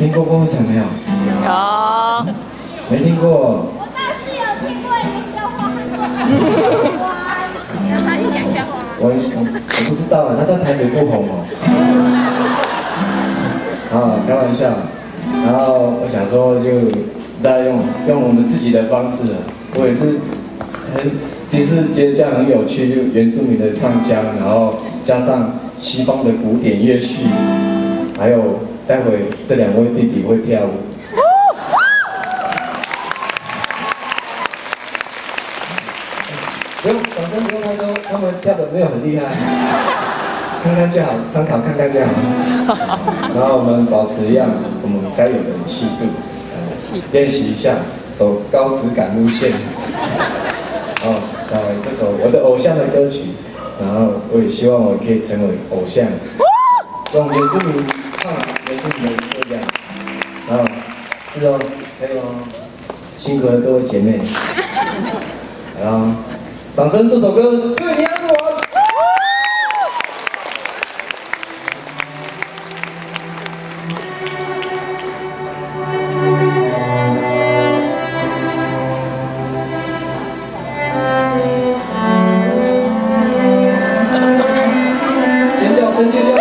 听过郭富城没有？有。没听过。我倒是有听过一个笑话，很好玩。你要上去讲笑话吗？我不知道啊，他在台北不红哦。啊，开玩笑。然后我想说，就大家用我们自己的方式啊，我也是其实觉得这样很有趣，就原住民的唱腔，然后加上西方的古典乐器，还有待会这两位弟弟会跳舞。不用，掌声不用太多，他们跳的没有很厉害，看看就好，参考看看就好。然后我们保持一样我们该有的气度，练习一下走高质感路线。哦，这首我的偶像的歌曲，然后我也希望我可以成为偶像，用原住民唱原住民的歌这样。然后是哦，可以哦，辛苦了各位姐妹。然后掌声，这首歌对你爱我。尖叫声，尖叫声。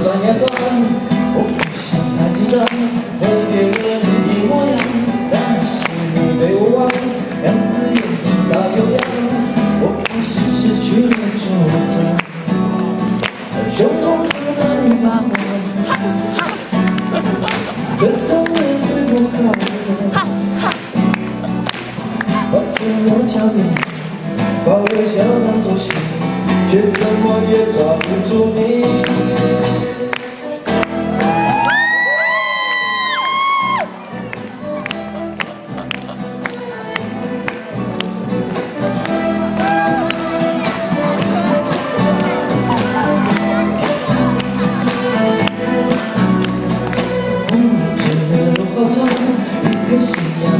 转呀转，我不想太紧张，和别人一模样，但是你对我望，两只眼睛大又亮，我开始失去了主张，胸口藏着一把火，这种日子不好过，把沉默交给你，把微笑当作信，却怎么也抓不住你。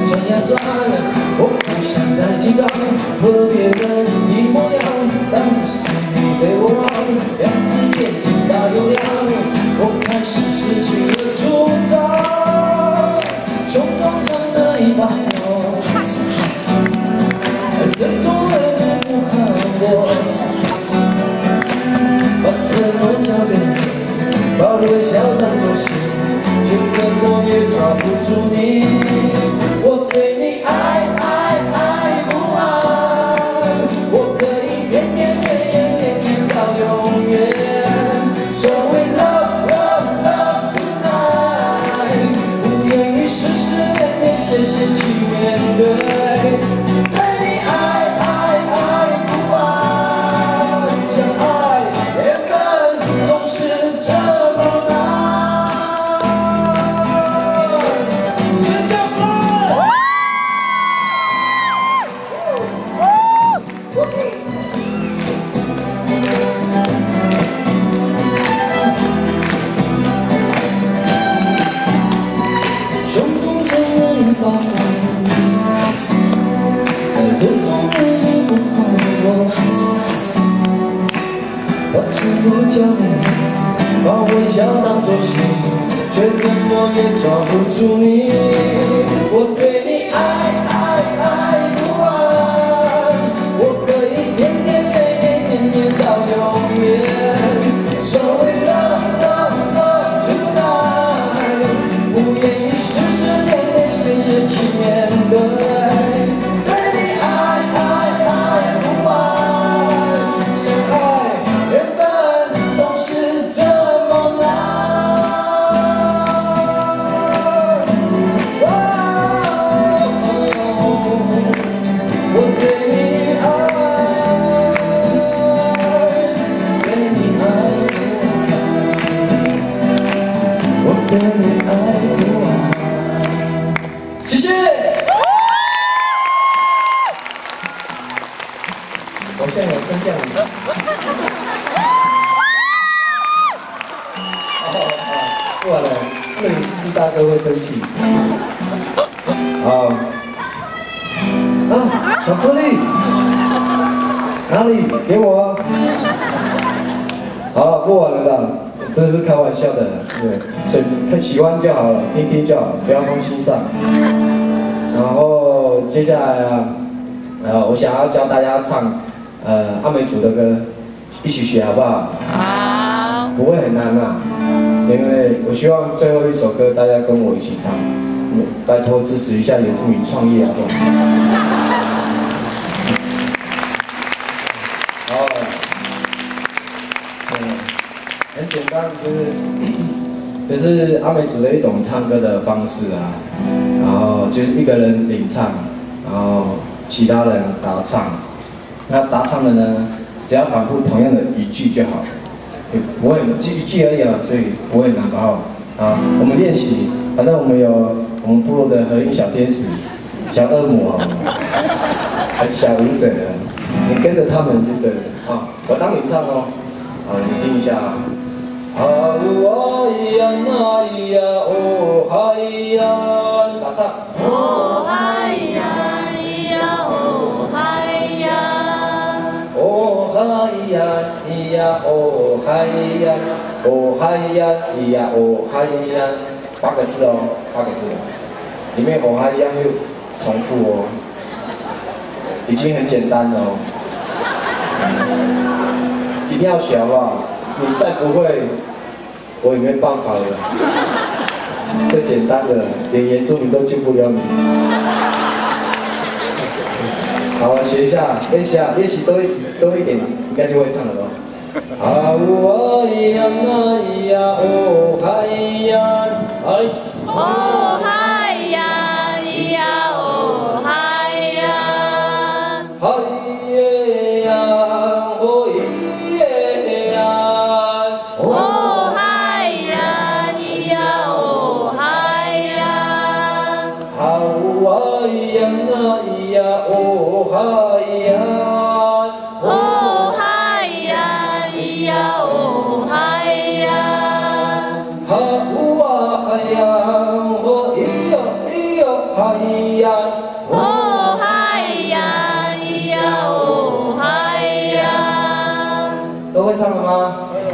转呀转，我不想太紧张，和别人一模样，但是你对我好，两只眼睛大又亮，我开始失去了主张，胸膛藏着一把火，这种日子不好过，把沉默交给你，把微笑当作信，却怎么也抓不住你。我对你爱不完，我可以天天到永远。So we love tonight， 不言语时时恋恋，写去面对。对你爱不完，相爱原本总是这么难。这种日子不好过，把沉默交给你，把微笑当作信，却怎么也抓不住你。我对你爱不完，我可以天天到永远。So we love tonight， 不言语时时恋恋，写去面对。谢谢。我现在有升降椅。不然呢，摄影师大哥会生气。好，啊，巧克力，哪里？给我。好了，过完了啦，这是开玩笑的，对，所以喜欢就好了，听听就好，不要放心上。然后接下来啊，我想要教大家唱阿美族的歌，一起学好不好？好。不会很难啊，因为我希望最后一首歌大家跟我一起唱，拜托支持一下原住民创业好不好？好，很简单，就是阿美族的一种唱歌的方式啊，然后就是一个人领唱，然后其他人答唱，那答唱的呢，只要反复同样的一句就好。不会一句而已啊，所以不会难吧？啊，我们练习，反正我们有我们部落的和音小天使、小恶魔，还是小舞者，你跟着他们就对了啊。我当你唱哦，好，你听一下啊。啊呜哎呀哎呀哦嗨呀，打唱。哦嗨呀咿呀哦嗨呀，哦嗨呀。咿呀哦嗨呀，哦嗨呀，咿呀哦嗨呀，8个字哦，8个字，里面哦嗨呀又重复哦，已经很简单了哦，一定要学好不好？你再不会，我也没办法了。最简单的，连原住民都救不了你。好，学一下，练习啊，练习多一点，应该就会唱了吧。啊呜哎呀哎呀哦嗨呀哎，哦嗨呀咿呀哦嗨呀，嗨耶呀哦咿耶呀，哦嗨呀咿呀哦嗨呀，啊呜哎呀哎呀哦嗨呀。哦嗨呀咿呀哦嗨呀，都会唱了吗？会。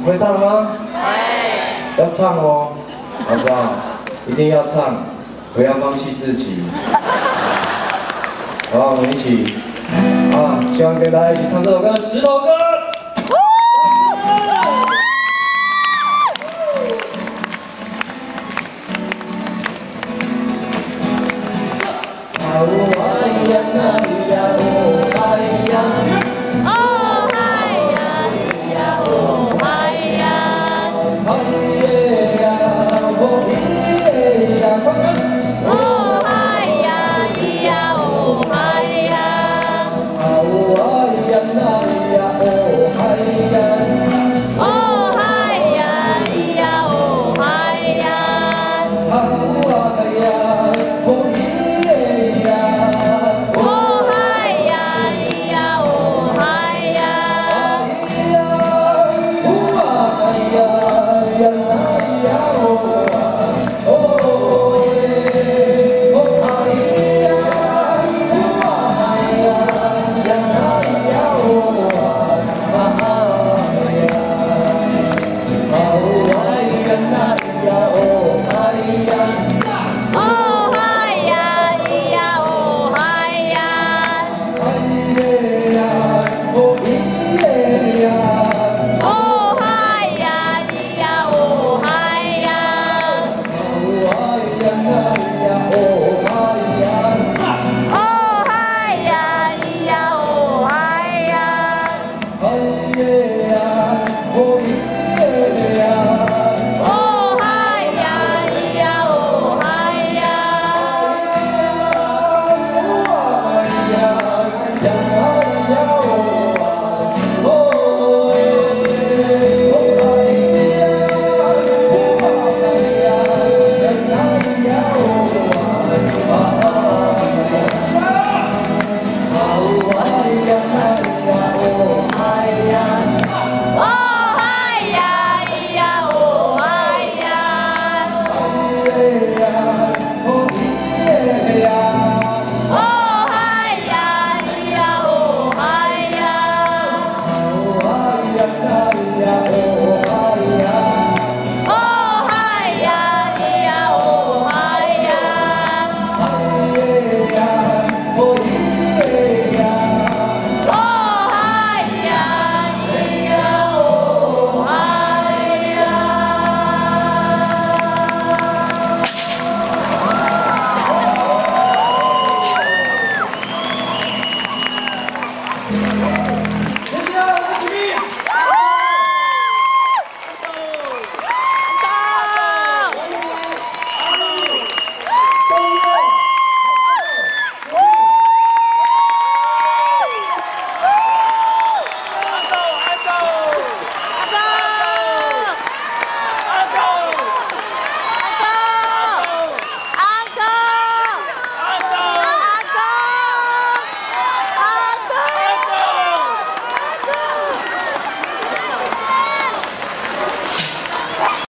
会唱了吗？会。要唱哦，好不好？一定要唱，不要放弃自己。好，我们一起啊！希望跟大家一起唱这首歌《石头歌》。